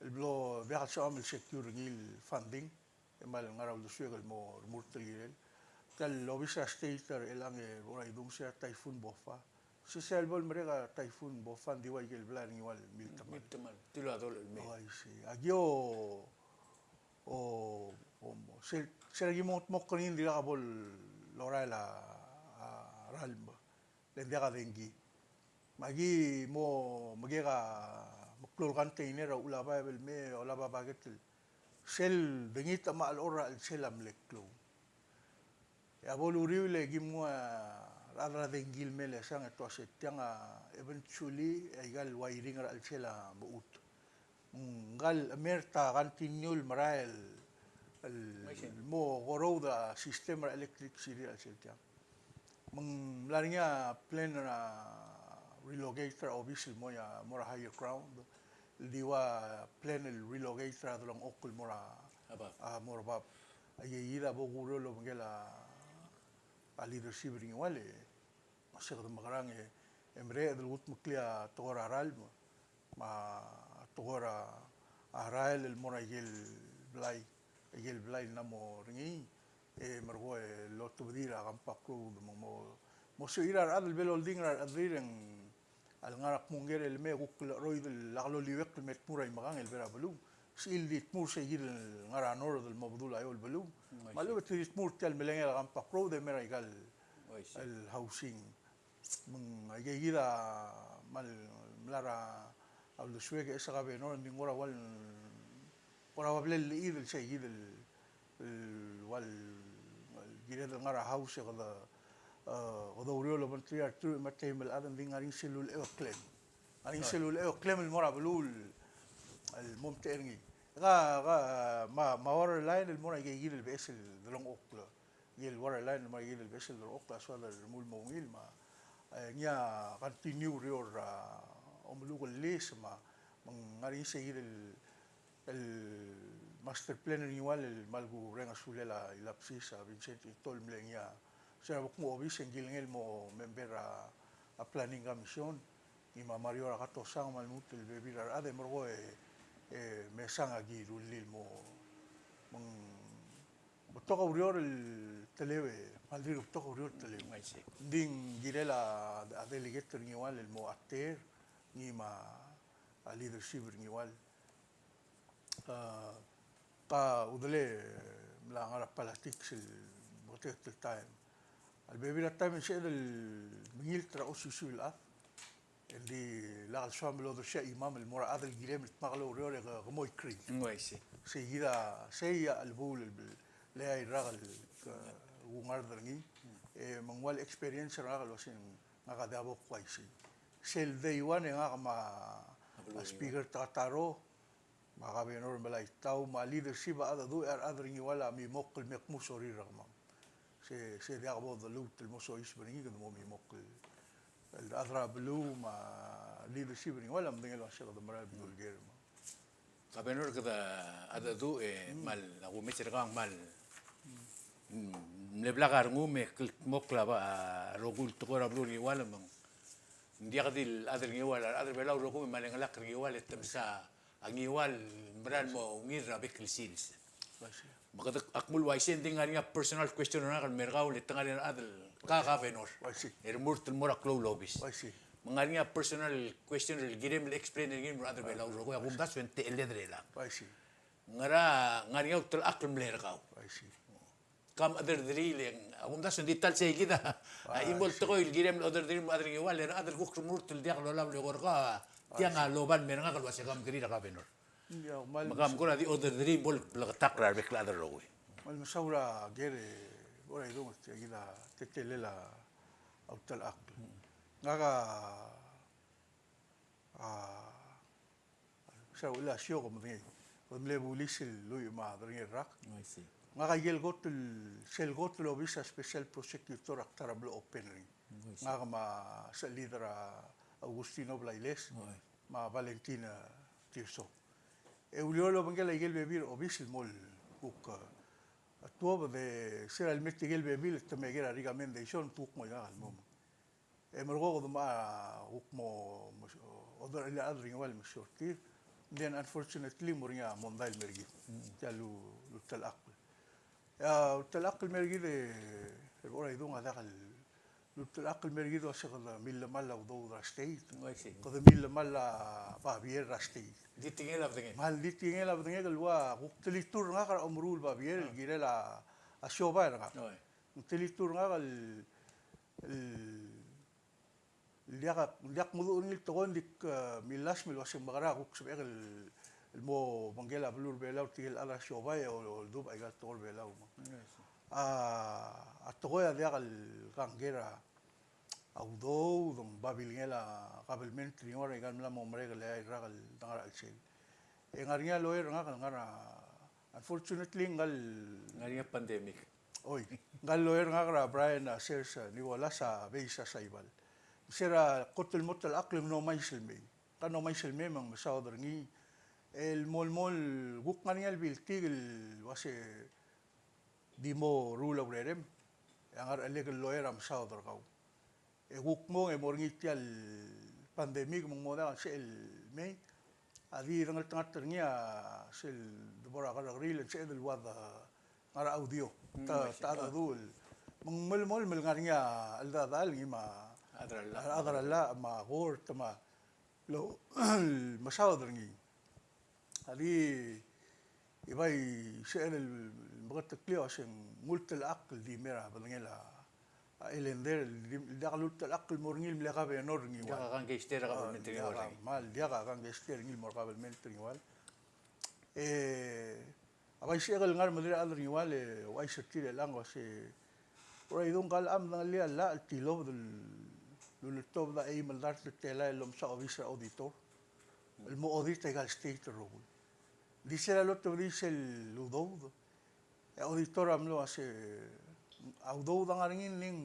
blo viaja شام السكيور جيل فاندين اما الغرا ودسوق المور مرتليل تل لو بيسا ستيتر الان ورا يدوم سي تايفون بوفا سي سيلبول مريغا تايفون بوفا دي واي جيل بلان يوال Miltamal. Tilo adol el me. اي سي اجيو o se gimot mokrin dira bol lora la ralm lendaga dengi magi mo magega maklol gante inera ulaba bel me ulaba bagetel sel bengita ma al ora el selam leklo ya bol uriule gimwa radra dengil mele sang eto setanga eventually egal wiring al sela buut ngal merta gantinyul marael el mo goroda sistema electric city al seltia meng larinya plan na relocator obviously moya mora higher ground diwa plan el relocator dolong okul mora mora bab ayida bo guro lo mengela a leadership ring wale masih kada magarang emre del gut muklia tora ral ma tora arael el mora yel blai namo ringi margo lo tubdira gampakku mo suira al belol dingra adriren al ngarak mungere el me gukla roid el laglo liwek met mura imagang el vera balum sil dit mur se gil ngara nor del mabdul ayol balum malu dit mur tel melenge el gampakku de mera igal el housing meng ayida mal mlara al suege esa gabe no ningora wal ora wable el idel se idel wal gireda ngara house kada ودوريو لو بنتي ارتو متى من الادم دين غارين سلول اكلم غارين سلول اكلم المرا بلول الممتعني ما ورا لاين المرا يجي البيس دلون اوكلا يل ورا لاين ما يجي البيس دلون اوكلا سوال المول مويل ما نيا كونتينيو ريور املوغ ليس ما غارين سيد الماستر بلان نيوال المالغو رينغا سوليلا لابسيسا فينسنتي تول ملينيا Saya mo obis engilngel mo member a planning commission ni ma Mario Rakato sang malnut el bebira ade morgo me sang agi rulil mo mong toka urior el televe maldir toka urior televe ding girela a delegate ni igual el mo ater ni ma a leadership ni igual pa udele la ngara politics el protect time البيبي ده تايم شيء الميل ترى أسي شو الأف اللي لا الشام لو شيء إمام المرأة الجريم تمغلو ريوري غموي كري Ngoy si. سيدا سيا البول لا يرغل ومردرني منوال إكسبيرينس رغل وسين نغادابو كويسي سيل ديوان ما speaker tataro makabenor balay tao ma leadership ada do adring wala mi mokkel mek musori ragmam se dia abo the loot el moso is bringi mo mi mokkel el adra blue ma leadership ring wala mdengelo ashara de maral bidul germa Kabenor kada ada du mal ako mesirgang mal mleblagar ngume mokla ba rogul tukora bluri wala mang hindi kadil adring iwal adr belaw rogo malengalak iwal tamsa ang iwal maral mo ngira bekil sils makadak akmul waisen ding nga personal question na kan mergaw litang nga adl kakabenor murtul moraklo lobis mga nga personal question gidem explain ngin mo adr belaw rogo akum das 20 eledrela ngara nga utul akl mlergaw kam other drilling akum das hindi tal say kita imol to ko gidem other drill adr iwal adr kuk murtul diak lolam legorga tiang loban meranga kalwa sa kam kiri kabenor magam ko na di other dream bol plakatakrar bekla other rowe mal masawra gere ora idong gila tetelela autal ak ngaga sa wala siyo ko mabay mle bulisil luy ma dring rak ngaga yel gotul sel gotul obisa special prosecutor aktarablo openring ngaga ma sa leader Agustino Blailes ma Valentina Tirso Euliolo bangela igel bebir obisil mol kuk atuo de sera el meti igel bebil tamegera rigamente ison tuk mo yagal mom mergo ma ukmo odor ila adring wal mshortir then unfortunately moringa mondail mergi jalu lutal akl mergi de ora idung adakal lutal akl mergi do shagala milla malla udo state qad milla malla bavier state ditingel af dingin mal ditingel af dingel wa uktelitur nga kar umrul bavier girela asyoba nga uktelitur nga kal liak mudu ngil togon dik milas mil wasim bagara kuk sabek mo bangela blur belaw tigel ala syoba o dub ay gal tol belaw atoya dia kal kangera audo dong babilngela kabelment ringora igan la mo mrega le ay ragal dangar alsel engarnya lawyer ngara unfortunately ngaringa pandemic oy ngal lawyer ngara Brian Sers ni wala sa beisa sa ibal sera kotel motel aklim no may silme kano may silme mang masawdar ngi el mol guk ngarial bil tigil wase di mo rule obrerem angar illegal lawyer am sawdar kaw guk mo morngitial pandemic mong moda sel may adi rangal tangat niya sel dubora ka reel sel del wada ngara audio ta adul mong mol ngariya alda dal ma adralla ma gor tama lo masawdar ngi adi ibay sel bagat klio asen multal aql di mera balngela elender daqlut al-aql morngil mlaka benor ngi wal kan gestera kabelment ngi wal mal diaga kan gestera ngi mor kabelment ngi wal abay shegal ngar madri adr ngi wal way shakir lango se ora idon gal am li alla tilo lul top da ay maldar tela lom sa officer auditor el mo audit gal state role dice la lot dice el ludod auditor amlo ase audo dangaringin ning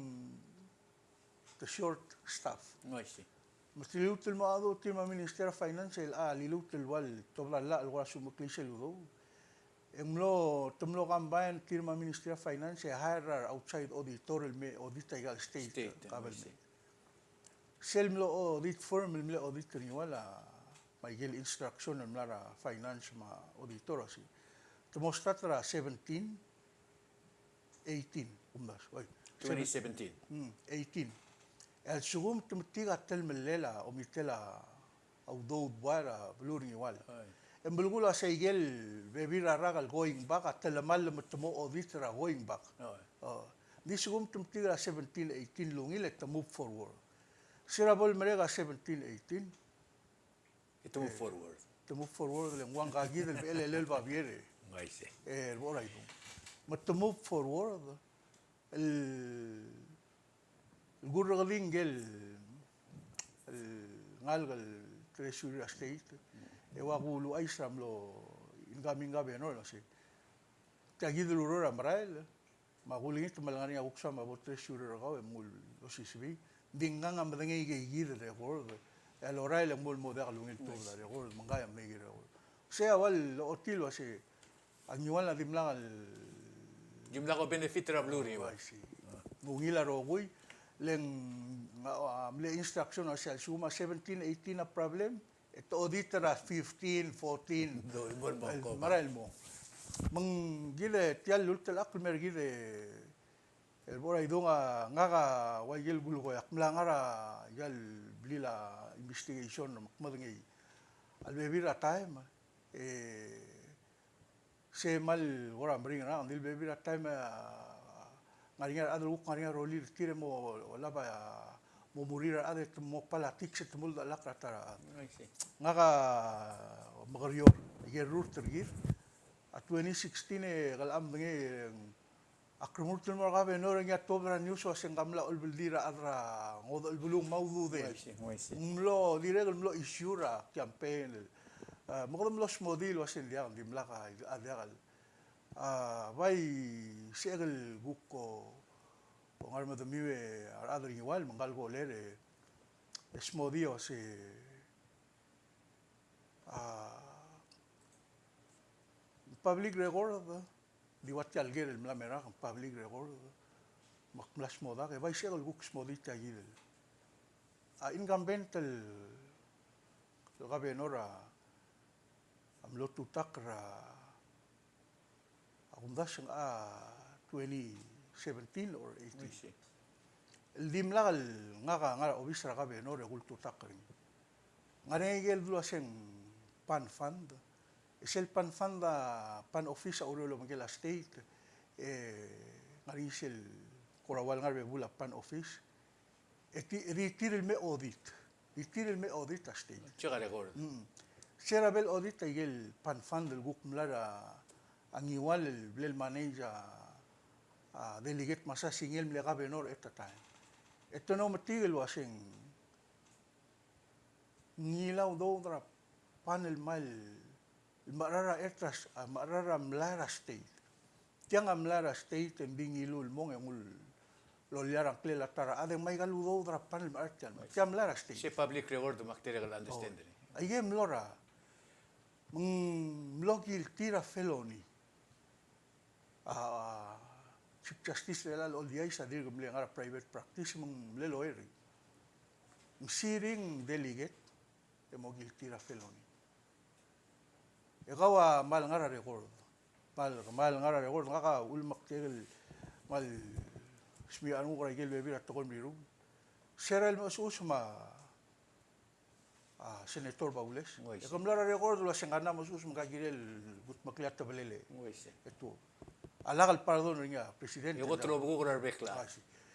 the short staff ngoisi mstilutul maado tima minister of finance lilutul wal tobla la alwa sumuklisel udo emlo tumlo kambayan tima minister of finance hire outside auditor el me audit gal state kabelme selmlo audit firm el audit ni wala may gel instruction el mlara finance ma auditor asi tumostatra 17 18 umdas 2017 18 el sugum tumtiga tel melela o mitela au do buara bluri wal embulgula seigel bebira ragal going back atel mal mutmo auditra going back di sugum tumtiga 17 18 lungile to move forward Sirabol mereka 17-18. Ito move forward. To move forward le wang kagi del LLL va viere. I see. Ora itu. But to move forward el gurgaling el ngalgal treasury state wa gulu ay samlo incoming governor si tagi del urora marael magulingit malangani uksa mabot treasury raw mul osisbi dingang am dangi gigid de record el oral mul moda kalungin to da record mangaya megi record sea wal otil wa si anyual na dimlang al Jumla ko benefit ra bluri wa. Mungila rogui leng le instruction o siya suma 17-18 na problem ito auditor 15-14 Do ibon mo ko. maral mo mang gile tial lultel ak mer gile el bora idonga ngaga wayel bulu ko ak mlangara yal blila investigation makmadangi albebira time se mal ora mringa andil bebira time ngaringa ada uk ngaringa roli tire mo wala ba mo murira ada mo palatik se tumul da lakrata I see. ngaga magario gerur tergir a 2016 gal am ngi akrumul tul mo gabe no ringa tobra news was ngamla ul bildira adra ngod ul bulung mawdu de I see. mlo dire mlo isura campaign mo mlo smodil was india dimla ka adegal vai segel buko con arma de miwe adri igual mangal golere esmodio se public record di wat alger el mlamera public record maklas moda ke vai segel buk smodita gidel incumbent el gobernador amlo tutakra akundas ang 2017 or 18. El dimlagal nga obisra gabe no regulto takring. Nga negel dulu aseng pan fund. Es el pan fund pan office aurelo magela state nga risel korawal nga bula pan office. Ritir el me audit. Ritir el me audit a state. Tsaka record. Serabel audit ay pan fund el gukmlara ang igual el blel manager delegate masa singil mlega benor at the time. Ito no matigil wasing ngilaw do dra panel mal marara etras marara mlara state. Tiang amlara state en bingilul mong emul lolyarang klela tara adeng may galudo dra panel martian. Tiang mlara state. Si public record material understand ni. Ayem lora mlogil tira felony. Chief Justice Relal Oldiay sa dir gumli nga private practice mong lawyer. Siring delegate mo guilty ra felony. Ikaw mal nga record. Mal nga record nga ulmak tigil mal smian mo kay bebe at kon biru. Serel mo usma Senator Baules. Ikaw mlara record wala siyang kana mo usma kagirel gut makliat balele. Ito alagal pardon ringa presidente. Yo otro buko kurar bekla.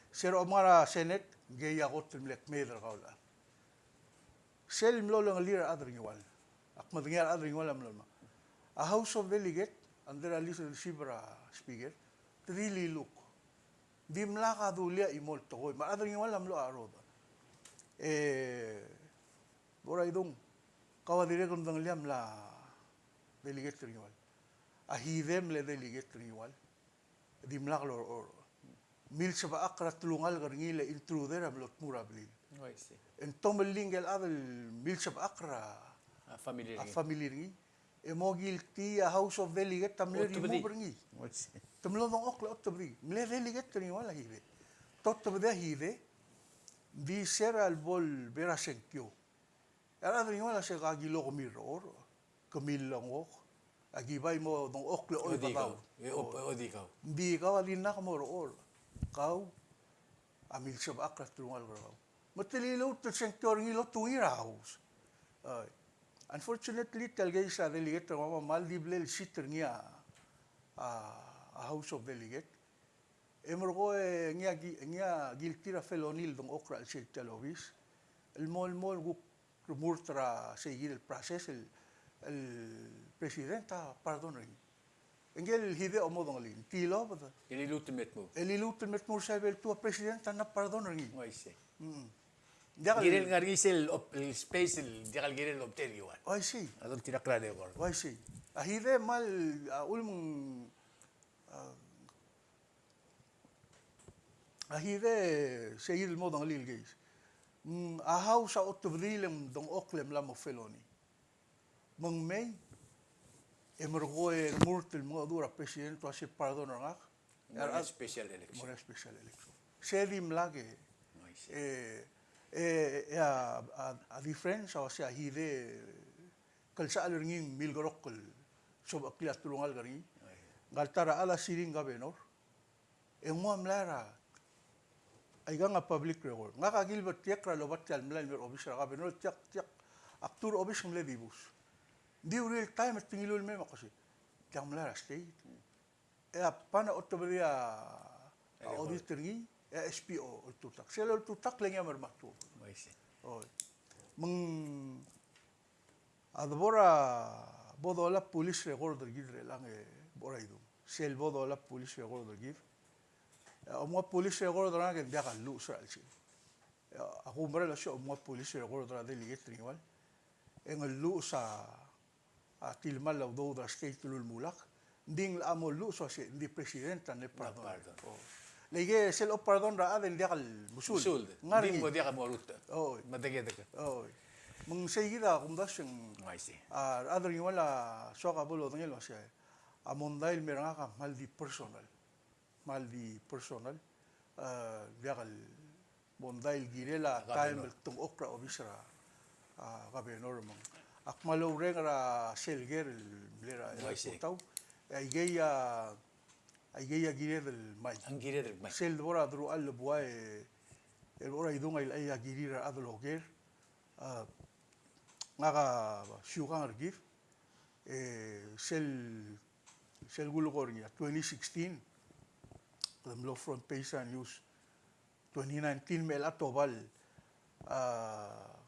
Sero mga Senate gaya ko tumlek medra kaula. Sel mlolo ng lira adring wal. Akma dingar adring wal amlama. A House of Delegate under Alice Sibra speaker really look. Dimla ka dulia imolto ko. Ma adring wal amlo aroda. Bora idong kawadire kung dang liam la delegate ring wal. Ahidem le delegate ring wal. Dimlak or mil sa baakra tulungal garngile intruder am lot murabli. I see. En tomelingal adal mil sa baakra Family a family ringi. E mo guilty a House of Delegate tamle remove ringi. Tamlo ng okla otobri. Mile delegate ringi wala hive. Toto beda hive di sera al bol bera senkyo. Era ringi wala se gagilo komiro kamil lang ok. Agibay mo ng okla o bagaw. Odikaw. Di ka alin na kamoro kau amil sa bakra tulungal ko. Matililo to sektor ngilo tuiraos. Unfortunately talgay sa delegate mama maldible sitter niya a House of Delegate. Emor ko niya guilty ra felonil dong okra al state office. المول rumurtra seguir el proceso el presidente pardon engel hide omodong lin tilo bata Ili ultimate move. el ultimate mur sa bel tu presidente na pardon ringi Ay, si. Diakal Giril nga rin el space, diakal giril obter iwan. ay si Adol tinaklade ko. ay si ahide mal ulmong ahide seguir el modong lil guys ahaw sa otobrilem dong oklem la mo feloni mang may emergoe murtel mo dura presidente asi pardon nga More special election. more special election sedim lage Ay, si. a difference o siya hide kalsa alringing milgorokol so akliat tulungal gari Ay. galtara ala siring gabenor mo amlara ay nga public record nga kagilbert tiyak ra lobat kal mlan mer obisra gabenor tiyak aktur obis mle dibus di real time at tingilul me makasi tiyak mlara state pana otobria auditor ngi SPO tutak selo tutak lang ya marmatu Ay, si. oh meng adbora bodola police record gidre lang bora idu sel bodola police record gid mo police record na ke dia kalu sa alsi ako mara la siya mo police record na delegate ringal en lu sa tilmal la do da state lul mulak ding la mo lu so si di presidente ne pardon lege sel op pardon ra adel dia kal musul Sul. ngari Di mo diya ka moruta. oh Madageda ka. oh meng seguida kum das yung Ay, si. adel wala so ka bolo ngel was amondail meranga ka maldi personal diakal mondail girela time tung okra obisra gabenor mong akmalo rengra selger lera tau ay gaya gire del mai Ang girir may. sel bora dru al buai el bora idunga il ay girira adloger ngaga syugang argif sel gulugornya 2016 the law front page news 2019 mel atobal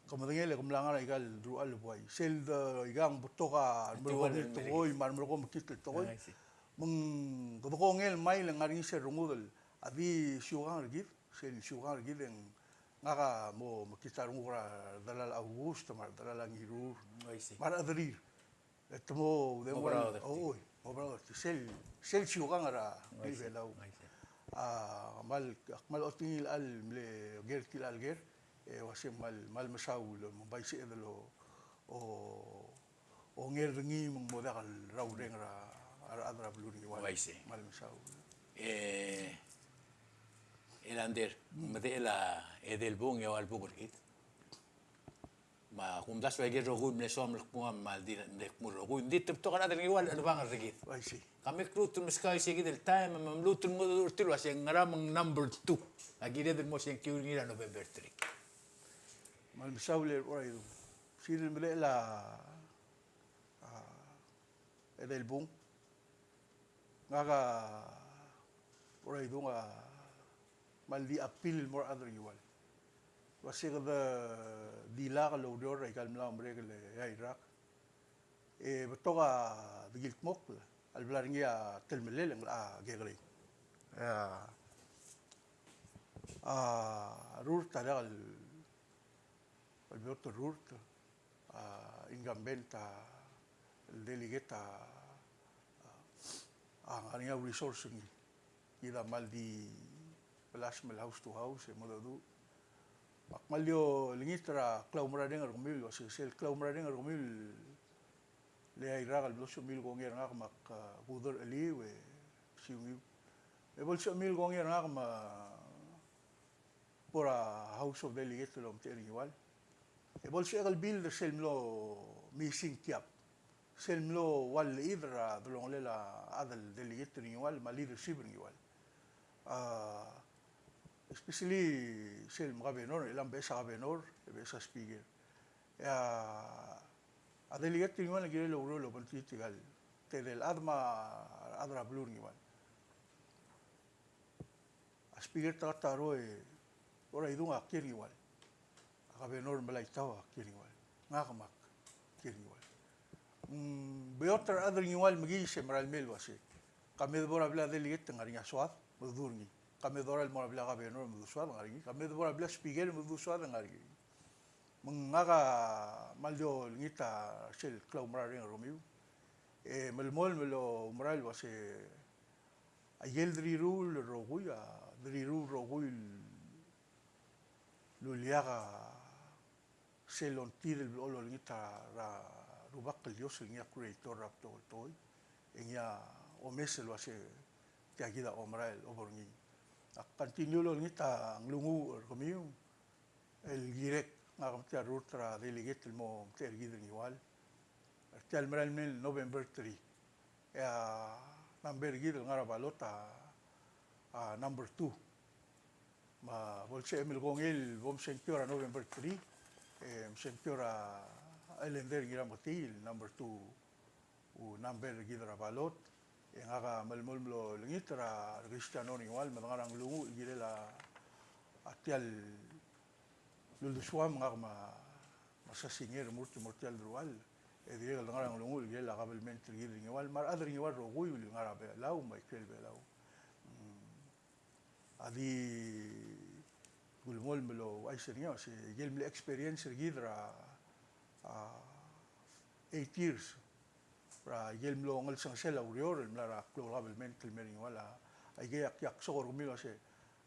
kamadangel kumlangan igal dru al buai sel igang butoka mergomit toy marmergom kitel toy Ay, si. meng godokongel mai lang ngaring se rungudel abi syugang argif sel syugang argif en ngaka mo makita rungura dalal August mar dalal ngirur Ay, si. mar adrir etmo de Mobrado, oy mobrado sel syugang ara nivelau Ay, si. mal otingil al mle ger kilal ger wasim mal masaul mo baisi edelo o ngerngi mong modal raudeng ra adra bluri wal Ay, si. mal masaul El ander, mate la edel bung ya al bukur hit. Ma kum das wa gero gum ne som kuma mal di ne kumur gum dit to kana den igual al bang regit. baisi Kami klutul miskai segi del time mamlutul mudur tilu aseng ngaram number 2. Agire del mo seng kiur ngira November 3. mal masaul ora idu siril mle la edel bung ngaga ora idu nga mal di appeal more other igual wasig the dila ka lodor ay kalmla ombre le Iraq betoga digilt mok al blaringia telmelel gegre rurt ada al biotto rurt ingambenta el delegata ania resource ni ida mal di plasma house to house modo Malio lingitra klaumra dengar gumil o sel klaumra dengar gumil le ay ragal bloso mil gonger ngak mak gudor ali we siumi e bolso mil gonger ngak ma pora house of delegate lo mter igual e bolso egal bill de selmlo missing tiap selmlo wal idra dolong lela adal delegate igual ma leadership igual especially sel gabenor elam besa gabenor besa speaker a delegate igual gire lo political te del adra blur igual a speaker trataro ora idunga kier igual Gobernador Malaitawa kiringwal. Ngakamak kiringwal. Beotter adring igual magi se maral melwa se. Kami bora bla delegate ngaringa swat mudurni. Kami bora mora bla gobernador muduswat ngaringi. Kami bora bla speaker muduswat ngaringi. Mengaga maldo ngita sel klau maral romiu. Melmol melo maral wa se ayel driru roguya driru roguy luliaga selon tirel olo ngita ra rubak el dios ngia creator rap to toy ngia o mesel wa se tiagida omrael oborngi continue lo ngita nglungu romiu el girek ngam tia rutra delegate el mo ter gidring igual tel maral mel November 3 ya number gidel ngara balota number 2 ma bolse emil gongil bom senkiora November 3 senkiora elender gira motil number 2 u number gidra balot ngaga melmolmlo lingitra Cristiano igual mangarang lungu girela atial luluswam ngama masasinger mortial dual diga ngarang lungu girela gabelmente giring igual mar adring igual roguy ngara be lau mai kel be lau adi gulmol melo ay sernya si gelm experience gidra 8 years ra gelm lo ngal sang sel aurior mlara probablemente mering wala ay yak sogor gumilo se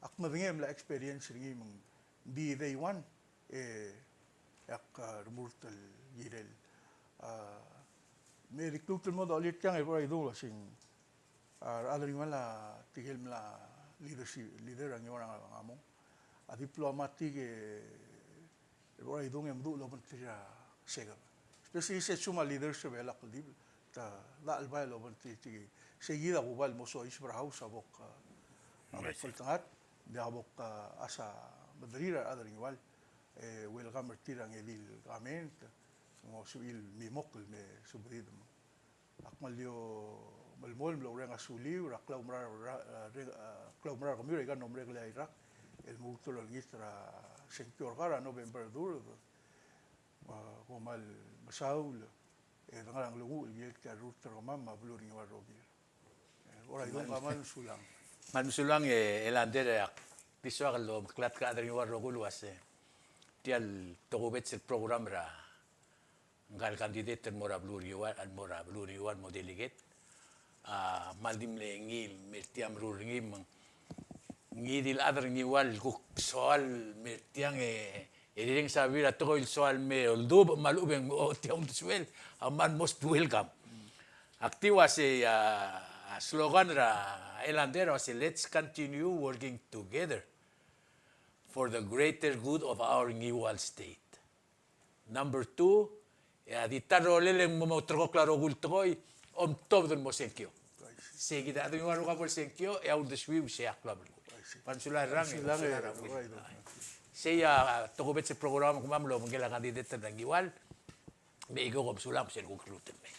ak mavingem la experience ngi mong di day one yak rumurtel girel me recruiter mo dalit yang ay do sing adring wala tigel mla leader ang yung among a diplomatic ora idong em du lo mentira sega especially se suma leadership ela kudib ta la alba lo mentira seguida global mo so is house abok faltangat dia abok asa madrira adring igual welcome tirang edil gament mo suil mimok me subrid akmalyo malmol lo renga suli ra klau mra komure gan nombre gla Iraq el muto lo ngistra senkior gara November dur mal masaul ngarang lugu yek ka rutter mama bluring wa robi ora idong kaman sulang man sulang elander tiswa lo klat ka adring wa rogul wase tial togobet el program ra ngal candidate mora bluri wan mo delegate maldim le ngil mertiam rurngim ngidil adar ngiwal kuk soal mertiang eding sabira to il soal me oldub malubeng o tiang suel aman most welcome aktiwa se slogan ra elandero se let's continue working together for the greater good of our ngiwal state. Number 2 di taroleleng mo troko klaro gultoy om top del mosenkyo. Seguida ado yung aruga por senkyo e aun deswiu se aklab. Pansula rang Saya tokobet se programa kumam lo mengela kandidat tang igual. Me igo kom sulam se guluten me.